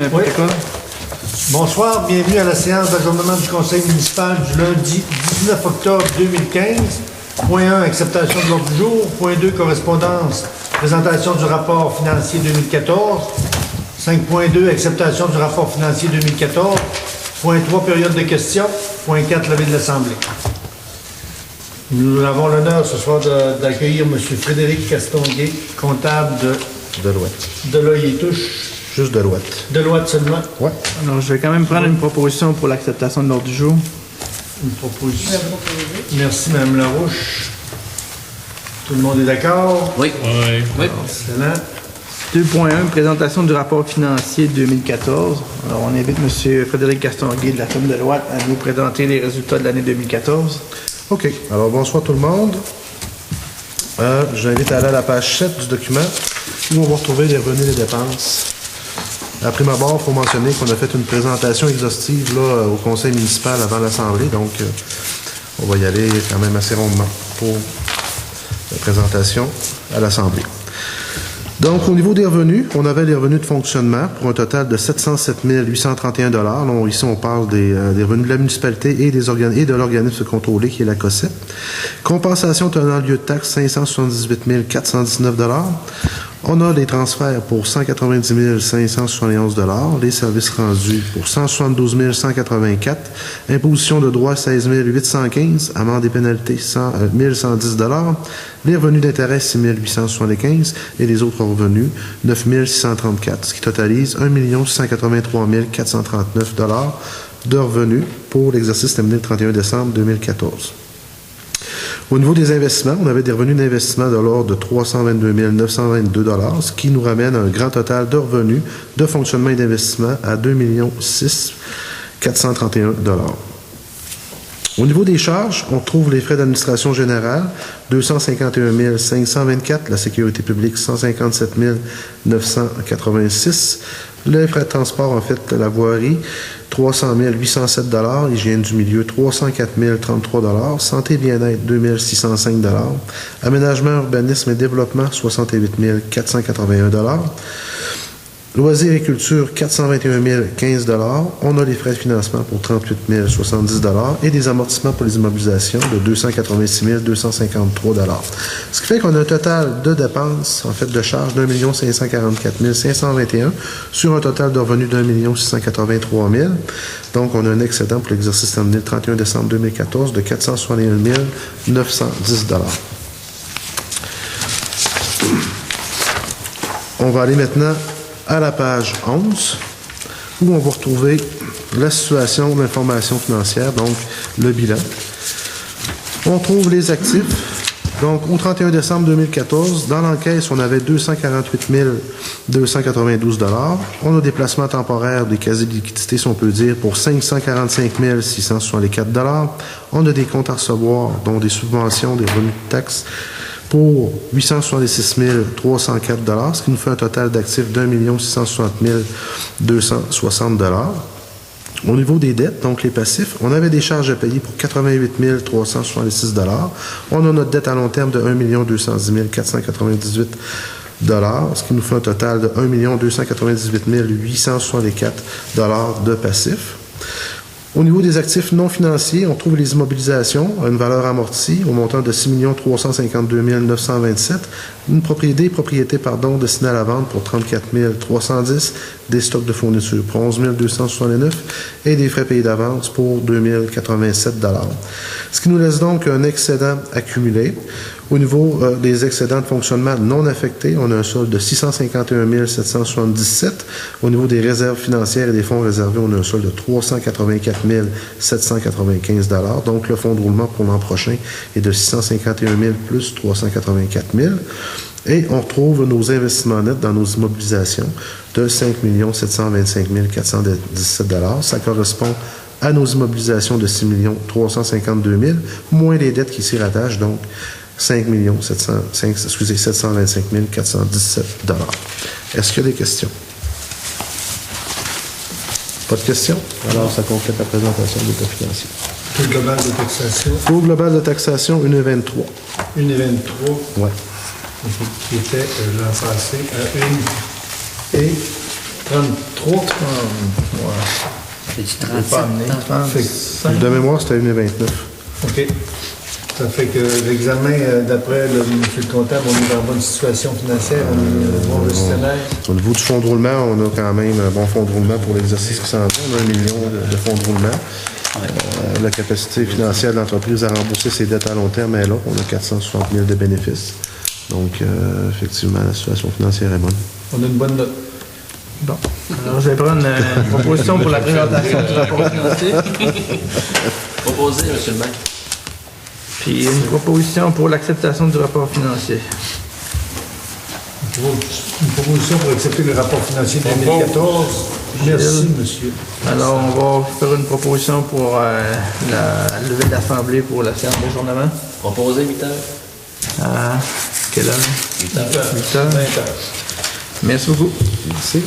Oui. Bonsoir, bienvenue à la séance d'adjournement du Conseil municipal du lundi 19 octobre 2015. Point 1, acceptation de l'ordre du jour. Point 2, correspondance, présentation du rapport financier 2014. 5.2, acceptation du rapport financier 2014. Point 3, période de questions. Point 4, levée de l'Assemblée. Nous avons l'honneur ce soir d'accueillir M. Frédéric Castonguay, comptable de Deloitte et Touche. Juste Deloitte. Deloitte seulement? Oui. Alors, je vais quand même prendre une proposition pour l'acceptation de l'ordre du jour. Une proposition. Merci, Mme Larouche. Tout le monde est d'accord? Oui. Oui. Excellent. 2.1, présentation du rapport financier 2014. Alors, on invite M. Frédéric Castonguay de la firme Deloitte à nous présenter les résultats de l'année 2014. OK. Alors, bonsoir tout le monde. Je vous invite à aller à la page 7 du document où on va retrouver les revenus et les dépenses. À prime abord, il faut mentionner qu'on a fait une présentation exhaustive là, au conseil municipal avant l'Assemblée, donc on va y aller quand même assez rondement pour la présentation à l'Assemblée. Donc, au niveau des revenus, on avait les revenus de fonctionnement pour un total de 707 831 $. Donc, ici, on parle des revenus de la municipalité et de l'organisme contrôlé qui est la COSEP. Compensation tenant lieu de taxe, 578 419 $. On a des transferts pour 190 571 $, les services rendus pour 172 184 $, imposition de droits 16 815 $, amendes et pénalités 1 110 $, les revenus d'intérêt 6 875 $ et les autres revenus 9 634 $, ce qui totalise 1 683 439 $ de revenus pour l'exercice terminé le 31 décembre 2014. Au niveau des investissements, on avait des revenus d'investissement de l'ordre de 322 922 $, ce qui nous ramène à un grand total de revenus de fonctionnement et d'investissement à 2 6 431 $. Au niveau des charges, on trouve les frais d'administration générale, 251 524 $, la sécurité publique, 157 986 $, les frais de transport, en fait, la voirie, 300 807 $, hygiène du milieu, 304 033 $, santé et bien-être, 2 605 $, aménagement, urbanisme et développement, 68 481 $, loisirs et culture, 421 015 $, on a les frais de financement pour 38 070 $ et des amortissements pour les immobilisations de 286 253 $. Ce qui fait qu'on a un total de dépenses, en fait, de charges d'1 544 521 sur un total de revenus d'1 683 000. Donc, on a un excédent pour l'exercice terminé le 31 décembre 2014 de 461 910 $. On va aller maintenant à la page 11, où on va retrouver la situation de l'information financière, donc le bilan. On trouve les actifs. Donc, au 31 décembre 2014, dans l'encaisse, on avait 248 292 $. On a des placements temporaires, des casiers de liquidité, si on peut dire, pour 545 664 $. On a des comptes à recevoir, dont des subventions, des revenus de taxes, pour 866 304 $, ce qui nous fait un total d'actifs d'1 660 260 $. Au niveau des dettes, donc les passifs, on avait des charges à payer pour 88 366 $. On a notre dette à long terme de 1 210 498 $, ce qui nous fait un total de 1 298 864 $ de passifs. Au niveau des actifs non financiers, on trouve les immobilisations à une valeur amortie au montant de 6 352 927, une propriété destinée à la vente pour 34 310, des stocks de fourniture pour 11 269 et des frais payés d'avance pour 2 087 $. Ce qui nous laisse donc un excédent accumulé. Au niveau des excédents de fonctionnement non affectés, on a un solde de 651 777. Au niveau des réserves financières et des fonds réservés, on a un solde de 384 795 $. Donc, le fonds de roulement pour l'an prochain est de 651 000 plus 384 000. Et on retrouve nos investissements nets dans nos immobilisations de 5 725 417 $. Ça correspond à nos immobilisations de 6 352 000, moins les dettes qui s'y rattachent, donc 5 725 417 $. Est-ce qu'il y a des questions? Pas de questions? Alors, ça complète la présentation de l'état financier. Taux global de taxation. Taux global de taxation, 1,23. 1,23. Oui. Qui était l'an passé à 1 et 33. C'est du Je vais pas amener 35. De mémoire, c'était 1,29. OK. Ça fait que l'examen, d'après monsieur le comptable, on est dans une bonne situation financière, on est bon gestionnaire. Au niveau du fonds de roulement, on a quand même un bon fonds de roulement pour l'exercice qui s'en vient. On a 1 million de fonds de roulement. La capacité financière de l'entreprise à rembourser ses dettes à long terme est là. On a 460 000 de bénéfices. Donc, effectivement, la situation financière est bonne. On a une bonne note. Bon. Alors, je vais prendre une proposition pour la présentation du rapport financier. Proposé, M. le maire. Puis une proposition pour l'acceptation du rapport financier. Une proposition pour accepter le rapport financier de 2014. Merci, monsieur. Alors, on va faire une proposition pour la levée de l'Assemblée pour la séance d'ajournement. Proposé, 8 heures. À quelle heure? 8 heures. 8 heures. 20 heures. Merci beaucoup. Merci.